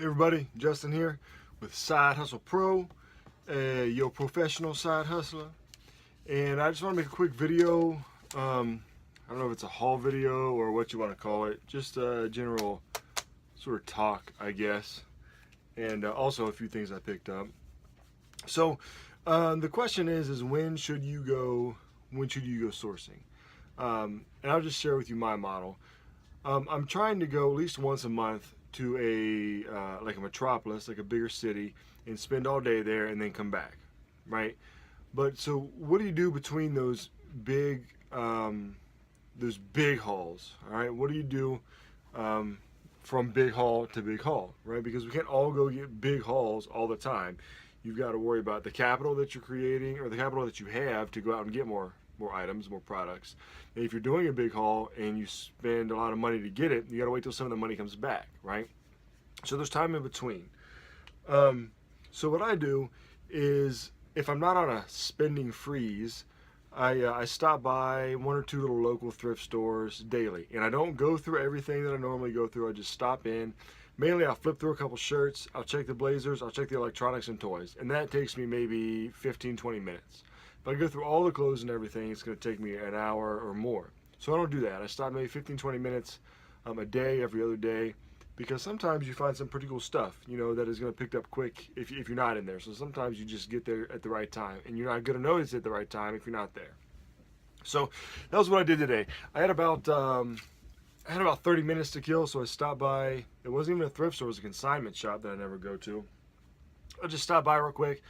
Hey everybody, Justin here with Side Hustle Pro, your professional side hustler. And I just want to make a quick video. I don't know if it's a haul video or what you want to call it. Just a general sort of talk, I guess. And also a few things I picked up. So the question is when should you go sourcing? And I'll just share with you my model. I'm trying to go at least once a month to a like a metropolis, like a bigger city, and spend all day there and then come back, right? But so what do you do between those big hauls? All right, what do you do from big haul to big haul, right? Because we can't all go get big hauls all the time. You've got to worry about the capital that you're creating or the capital that you have to go out and get more items, more products. And if you're doing a big haul and you spend a lot of money to get it, you got to wait till some of the money comes back, right? So there's time in between. So what I do is, if I'm not on a spending freeze, I stop by one or two little local thrift stores daily, and I don't go through everything that I normally go through. I just stop in. Mainly I'll flip through a couple shirts, I'll check the blazers, I'll check the electronics and toys, and that takes me maybe 15-20 minutes. If I go through all the clothes and everything, it's going to take me an hour or more. So I don't do that. I stop maybe 15-20 minutes a day, every other day, because sometimes you find some pretty cool stuff, you know, that is going to pick up quick if you're not in there. So sometimes you just get there at the right time, and you're not going to notice it at the right time if you're not there. So that was what I did today. I had about 30 minutes to kill, so I stopped by. It wasn't even a thrift store; it was a consignment shop that I never go to. I just stopped by real quick.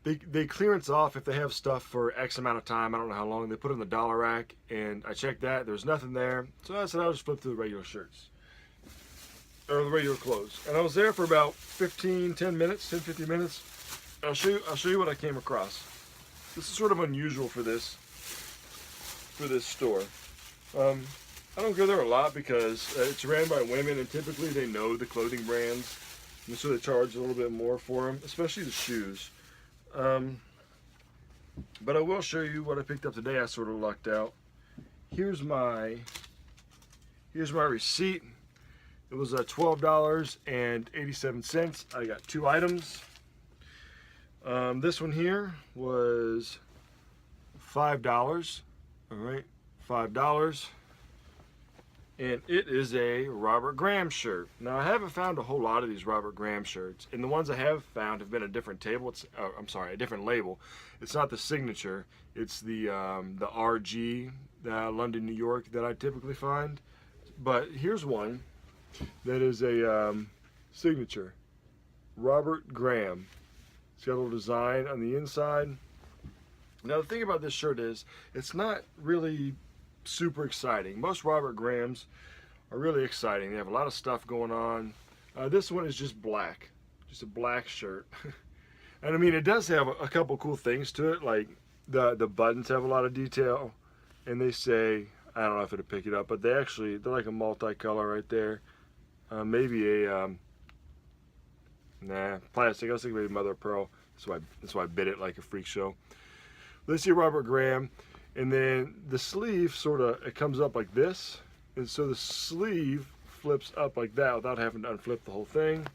They clearance off if they have stuff for X amount of time. I don't know how long. They put it in the dollar rack, and I checked that. There was nothing there. So I said I'll just flip through the regular shirts. Or the regular clothes. And I was there for about 10 minutes. I'll show you what I came across. This is sort of unusual for this store. I don't go there a lot because it's ran by women, and typically they know the clothing brands, and so they charge a little bit more for them, especially the shoes. But I will show you what I picked up today. I sort of lucked out. Here's my receipt. It was $12.87. I got 2 items. This one here was $5. All right, $5. And it is a Robert Graham shirt. Now, I haven't found a whole lot of these Robert Graham shirts, and the ones I have found have been a different table. A different label. It's not the signature. It's the RG, London, New York, that I typically find. But here's one that is a signature, Robert Graham. It's got a little design on the inside. Now, the thing about this shirt is, it's not really super exciting. Most Robert Grahams are really exciting. They have a lot of stuff going on. This one is just black, just a black shirt. And I mean, it does have a couple cool things to it, like the buttons have a lot of detail, and they say, I don't know if it'll pick it up, but they're like a multicolor right there. Maybe a plastic. I was thinking maybe mother of pearl. That's why I bit it like a freak show. Let's see, Robert Graham. And then the sleeve it comes up like this, and so the sleeve flips up like that without having to unflip the whole thing.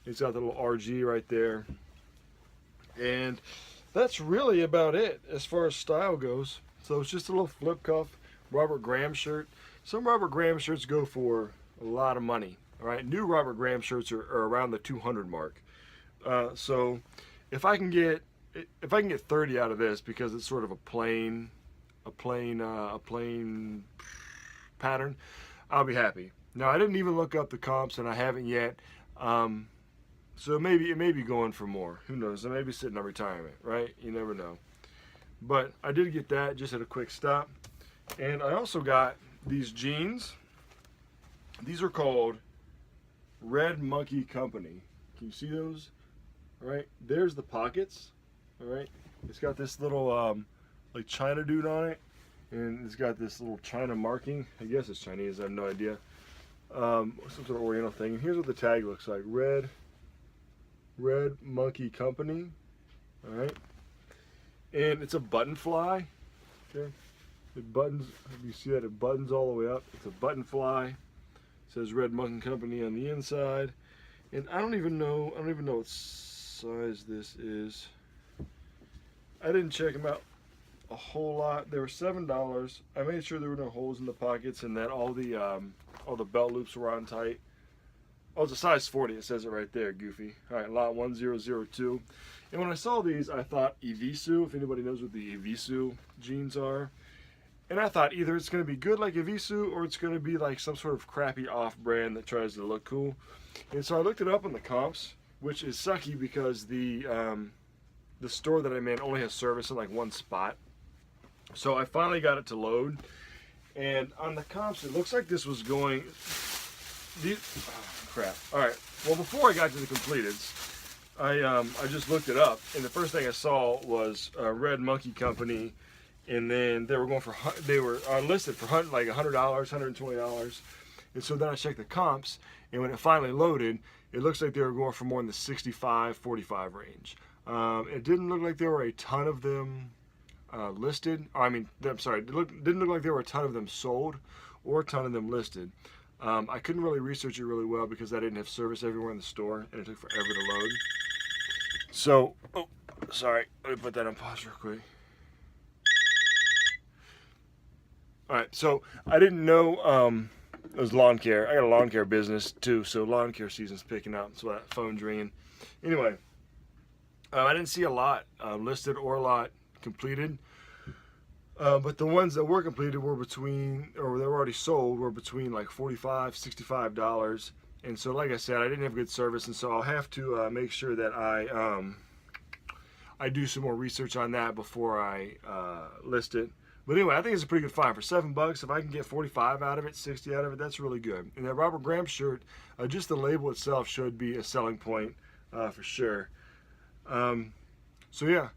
It's got the little RG right there, and that's really about it as far as style goes. So it's just a little flip cuff Robert Graham shirt. Some Robert Graham shirts go for a lot of money. All right, new Robert Graham shirts are around the 200 mark. So if I can get 30 out of this, because it's sort of a plain pattern, I'll be happy. Now, I didn't even look up the comps, and I haven't yet. So it may be going for more. Who knows? I may be sitting on retirement, right? You never know. But I did get that just at a quick stop. And I also got these jeans. These are called Red Monkey Company. Can you see those? All right, there's the pockets. All right, it's got this little like China dude on it, and it's got this little China marking. I guess it's Chinese, I have no idea. Some sort of oriental thing. And here's what the tag looks like. Red Monkey Company. Alright. And it's a button fly. Okay. It buttons, you see that it buttons all the way up. It's a button fly. It says Red Monkey Company on the inside. And I don't even know what size this is. I didn't check them out a whole lot. They were $7. I made sure there were no holes in the pockets and that all the belt loops were on tight. Oh, it's a size 40. It says it right there, Goofy. All right, lot 1002. And when I saw these, I thought Evisu, if anybody knows what the Evisu jeans are. And I thought either it's going to be good like Evisu or it's going to be like some sort of crappy off-brand that tries to look cool. And so I looked it up on the comps, which is sucky because the store that I'm in only has service in like one spot. So I finally got it to load. And on the comps, it looks like this was going... crap. All right. Well, before I got to the completeds, I just looked it up, and the first thing I saw was Red Monkey Company, and then they were listed for like $100, $120, and so then I checked the comps, and when it finally loaded, it looks like they were going for more in the 65, 45 range. It didn't look like there were a ton of them listed. I'm sorry, it didn't look like there were a ton of them sold or a ton of them listed. I couldn't really research it really well because I didn't have service everywhere in the store and it took forever to load. So, oh, sorry, let me put that on pause real quick. Alright, so I didn't know it was lawn care. I got a lawn care business too, so lawn care season's picking up. So that phone's ringing. Anyway, I didn't see a lot listed or a lot completed. But the ones that were completed were between, or they were already sold, were between like $45, $65. And so, like I said, I didn't have good service, and so I'll have to make sure that I do some more research on that before I list it. But anyway, I think it's a pretty good find for $7. If I can get 45 out of it, 60 out of it, that's really good. And that Robert Graham shirt, just the label itself should be a selling point for sure. So yeah.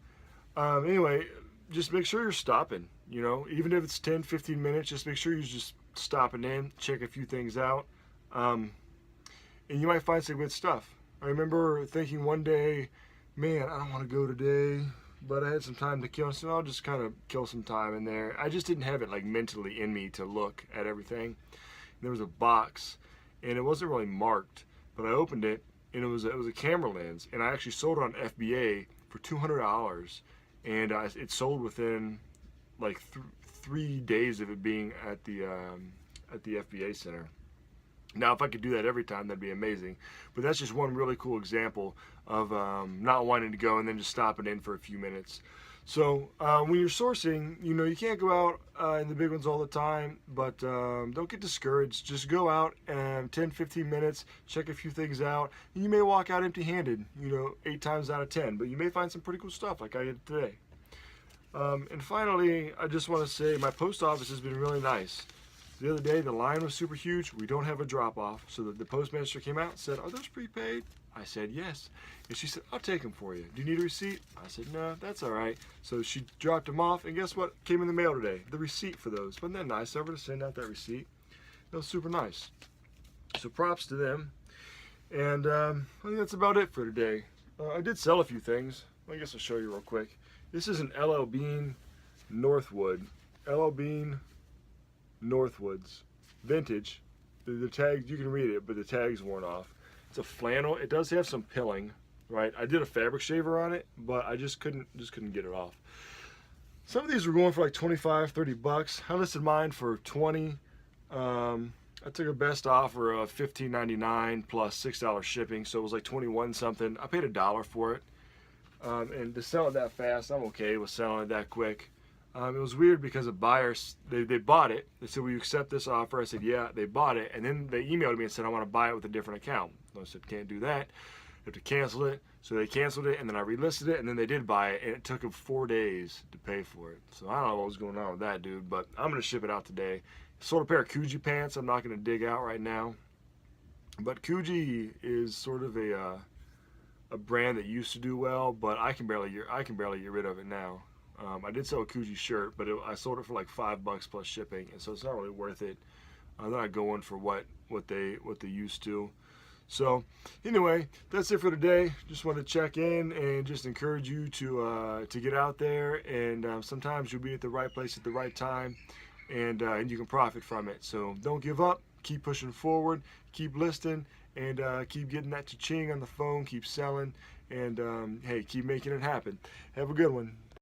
Anyway, just make sure you're stopping. You know, even if it's 10, 15 minutes, just make sure you're just stopping in, check a few things out, and you might find some good stuff. I remember thinking one day, man, I don't want to go today, but I had some time to kill, so I'll just kind of kill some time in there. I just didn't have it like mentally in me to look at everything. And there was a box, and it wasn't really marked, but I opened it, and it was a camera lens, and I actually sold it on FBA for $200, and it sold within like 3 days of it being at the FBA center. Now, if I could do that every time, that'd be amazing. But that's just one really cool example of not wanting to go and then just stopping in for a few minutes. So when you're sourcing, you know, you can't go out in the big ones all the time, but don't get discouraged. Just go out and 10, 15 minutes, check a few things out, and you may walk out empty-handed, you know, 8 times out of 10, but you may find some pretty cool stuff like I did today. And finally, I just want to say my post office has been really nice. The other day, the line was super huge. We don't have a drop-off. So the postmaster came out and said, "Are those prepaid?" I said, "Yes." And she said, "I'll take them for you. Do you need a receipt?" I said, "No, that's all right." So she dropped them off, and guess what came in the mail today? The receipt for those. Wasn't that nice of her to send out that receipt? That was super nice. So props to them. And I think that's about it for today. I did sell a few things. I guess I'll show you real quick. This is an LL Bean Northwood. LL Bean Northwoods. Vintage. The tags, you can read it, but the tag's worn off. It's a flannel. It does have some pilling, right? I did a fabric shaver on it, but I just couldn't get it off. Some of these were going for like 25, 30 bucks. I listed mine for 20. I took a best offer of $15.99 plus $6 shipping, so it was like 21 something. I paid $1 for it. And to sell it that fast, I'm okay with selling it that quick. It was weird because the buyers, they bought it. They said, "Will you accept this offer?" I said, "Yeah." They bought it, and then they emailed me and said, "I want to buy it with a different account." I said, "Can't do that. You have to cancel it." So they canceled it, and then I relisted it, and then they did buy it, and it took them 4 days to pay for it. So I don't know what was going on with that dude, but I'm going to ship it out today. Sold a pair of Coogee pants I'm not going to dig out right now. But Coogee is sort of a brand that used to do well, but I can barely get rid of it now. I did sell a Coogee shirt, but I sold it for like $5 plus shipping, and so it's not really worth it. They're not going for what they used to. So anyway, that's it for today. Just wanted to check in and just encourage you to get out there, and sometimes you'll be at the right place at the right time, and you can profit from it. So don't give up. Keep pushing forward. Keep listing, and keep getting that cha-ching on the phone, keep selling, and hey, keep making it happen. Have a good one.